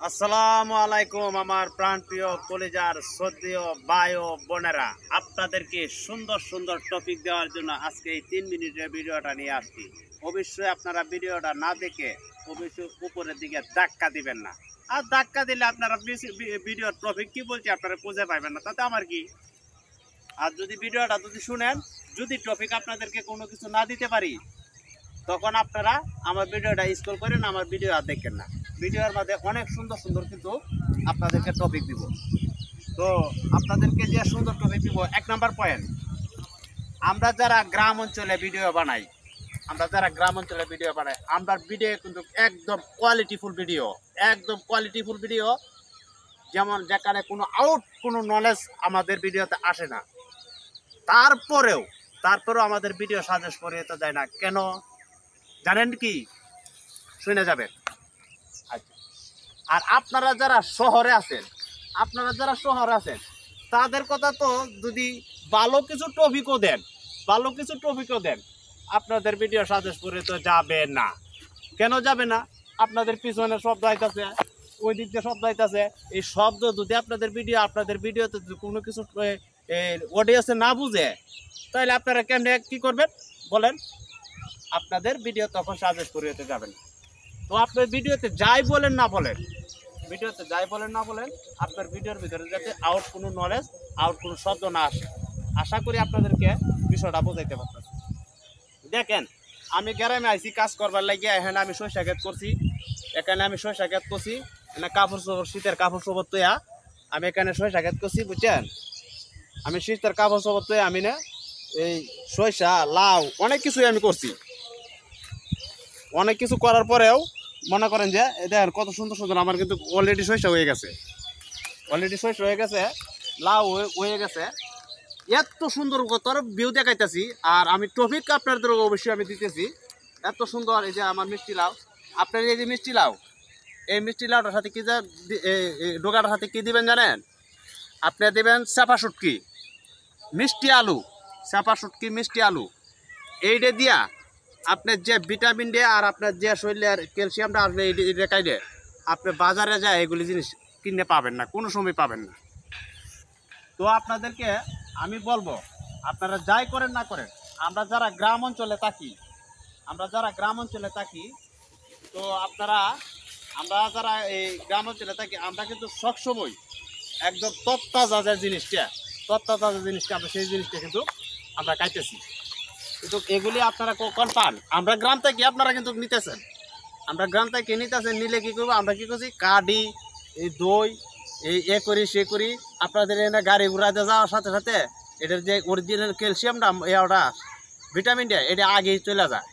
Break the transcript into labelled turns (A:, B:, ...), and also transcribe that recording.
A: আসসালামু আলাইকুম আমার প্রাণপ্রিয় কলিজার শ্রদ্ধেয় ভাই ও বোনেরা, আপনাদেরকে সুন্দর সুন্দর টপিক দেওয়ার জন্য আজকে এই 3 মিনিটের ভিডিওটা নিয়ে আসছি। অবশ্যই আপনারা ভিডিওটা না দেখে অবশ্যই উপরের দিকে ধাক্কা দিবেন না। আর ধাক্কা দিলে আপনারা ভিডিওর টপিক কি বলছি আপনারা খুঁজে পাবেন না, তাতে আমার কি। আর যদি ভিডিওটা শুনেন, যদি টপিক আপনাদেরকে কোনো কিছু না দিতে পারি, তখন আপনারা আমার ভিডিওটা স্ক্রল করেন, আমার ভিডিও আর দেখেন না। ভিডিওর মধ্যে অনেক সুন্দর সুন্দর কিন্তু আপনাদেরকে টপিক দিব। তো আপনাদেরকে যে সুন্দর টপিক দিব, 1 নাম্বার পয়েন্ট, আমরা যারা গ্রাম অঞ্চলে ভিডিও বানাই, আমরা ভিডিও কিন্তু একদম কোয়ালিটিফুল ভিডিও, যেমন যেখানে কোনো নলেজ আমাদের ভিডিওতে আসে না। তারপরেও আমাদের ভিডিও সাজেস্ট করে তো যায় না কেন জানেন কি? শুনে যাবেন। আচ্ছা, আর আপনারা যারা শহরে আছেন তাদের কথা তো যদি ভালো কিছু টপিকও দেন, আপনাদের ভিডিও সাজেস্ট করে তো যাবে না। কেন যাবে না? আপনাদের পিছনে শব্দ আইতাছে, ওই দিক দিয়ে শব্দ আইতাছে। এই শব্দ যদি আপনাদের ভিডিওতে কোনো কিছু অডিয়েন্সে না বুঝে, তাহলে আপনারা কেমনে কি করবেন বলেন? আপনাদের ভিডিও তখন সাজেস্ট করে যাবেন। তো আপনার ভিডিওতে যাই বলেন না বলেন, আপনার ভিডিওর ভিতরে যাতে কোনো নলেজ, কোনো শব্দ না আসে। আশা করি আপনাদেরকে বিষয়টা বোঝাইতে পারতেছি। দেখেন, আমি গ্রামে আইছি কাজ করবার লাগিয়ে। এখানে আমি সরিষা ক্ষেত করছি, এখানে কাপড় চোপড়, শীতের কাপড় চোপড় তোয়া আমি এখানে সরিষা ক্ষেত করছি, বুঝছেন? আমি শীতের কাপড় চোপড় তোয়া আমি না এই সরিষা, লাউ অনেক কিছুই আমি করছি। অনেক কিছু করার পরেও মনে করেন যে দেখেন কত সুন্দর সুন্দর আমার কিন্তু অলরেডি সরিষা হয়ে গেছে, লাউ হয়ে গেছে। এত সুন্দর তোর ভিউ দেখাইতেছি, আর আমি টপিক আপনাদের অবশ্যই আমি দিতেছি। এত সুন্দর এই যে আমার মিষ্টি লাউ, আপনার এই যে মিষ্টি লাউ, এই মিষ্টি লাউটার সাথে কি যে ডোকাটার সাথে কি দিবেন জানেন? আপনি দিবেন চাপা শুটকি মিষ্টি আলু। এইটা দিয়া আপনার যে ভিটামিন ডে আর আপনার যে শরীরের ক্যালসিয়ামটা আসবে, এইটা খাইলে আপনি বাজারে যায় এগুলি জিনিস কিনে পাবেন না, কোনো সময় পাবেন না। তো আপনাদেরকে আমি বলবো, আপনারা যাই করেন না করেন, আমরা যারা গ্রাম অঞ্চলে থাকি, তো আমরা যারা এই গ্রাম অঞ্চলে থাকি, আমরা কিন্তু সবসময় একদম তত্তাজা জিনিসটা আমরা সেই জিনিসটা কিন্তু আমরা খাইতেছি। কিন্তু এগুলি আপনারা কখন পান? আমরা গ্রাম থেকে, আপনারা কিন্তু নিতেছেন। নিলে কি করবো? আমরা কি করছি? কাঠি, এই দই, এই করি সে করি। আপনাদের এনে গাড়ি ঘোড়াতে যাওয়ার সাথে সাথে এটার যে অরিজিনাল ক্যালসিয়ামটা, ভিটামিনটা এটা আগেই চলে যায়।